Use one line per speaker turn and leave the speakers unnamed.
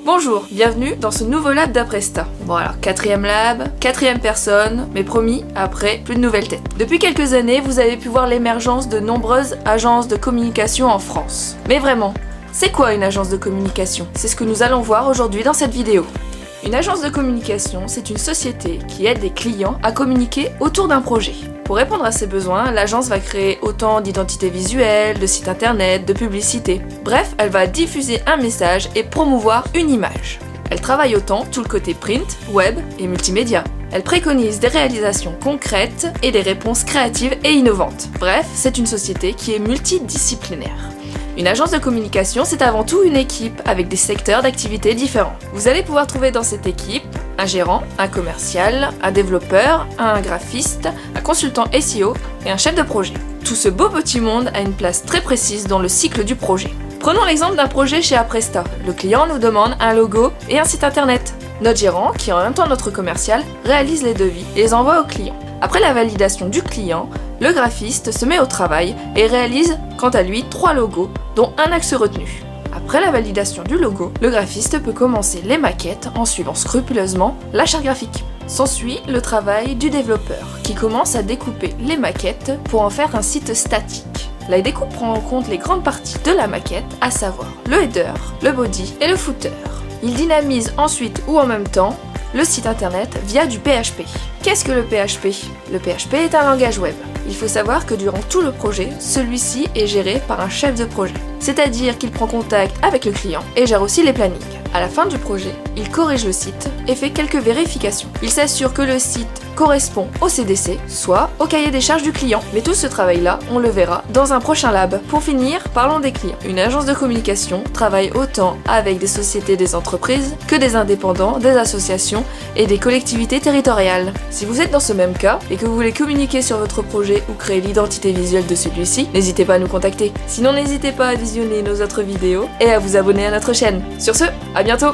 Bonjour, bienvenue dans ce nouveau lab d'Apresta. Bon alors, 4e lab, 4e personne, mais promis, après, plus de nouvelles têtes. Depuis quelques années, vous avez pu voir l'émergence de nombreuses agences de communication en France. Mais vraiment, c'est quoi une agence de communication? C'est ce que nous allons voir aujourd'hui dans cette vidéo. Une agence de communication, c'est une société qui aide des clients à communiquer autour d'un projet. Pour répondre à ces besoins, l'agence va créer autant d'identités visuelles, de sites internet, de publicités. Bref, elle va diffuser un message et promouvoir une image. Elle travaille autant tout le côté print, web et multimédia. Elle préconise des réalisations concrètes et des réponses créatives et innovantes. Bref, c'est une société qui est multidisciplinaire. Une agence de communication, c'est avant tout une équipe avec des secteurs d'activité différents. Vous allez pouvoir trouver dans cette équipe un gérant, un commercial, un développeur, un graphiste, un consultant SEO et un chef de projet. Tout ce beau petit monde a une place très précise dans le cycle du projet. Prenons l'exemple d'un projet chez Apresta. Le client nous demande un logo et un site internet. Notre gérant, qui est en même temps notre commercial, réalise les devis et les envoie au client. Après la validation du client, le graphiste se met au travail et réalise, quant à lui, 3 logos, dont un axe retenu. Après la validation du logo, le graphiste peut commencer les maquettes en suivant scrupuleusement la charte graphique. S'ensuit le travail du développeur, qui commence à découper les maquettes pour en faire un site statique. La découpe prend en compte les grandes parties de la maquette, à savoir le header, le body et le footer. Il dynamise ensuite ou en même temps le site internet via du PHP. Qu'est-ce que le PHP? Le PHP est un langage web. Il faut savoir que durant tout le projet, celui-ci est géré par un chef de projet. C'est-à-dire qu'il prend contact avec le client et gère aussi les plannings. À la fin du projet, il corrige le site et fait quelques vérifications. Il s'assure que le site correspond au CDC, soit au cahier des charges du client. Mais tout ce travail-là, on le verra dans un prochain lab. Pour finir, parlons des clients. Une agence de communication travaille autant avec des sociétés, des entreprises, que des indépendants, des associations et des collectivités territoriales. Si vous êtes dans ce même cas et que vous voulez communiquer sur votre projet ou créer l'identité visuelle de celui-ci, n'hésitez pas à nous contacter. Sinon, n'hésitez pas à visionner nos autres vidéos et à vous abonner à notre chaîne. Sur ce, à bientôt!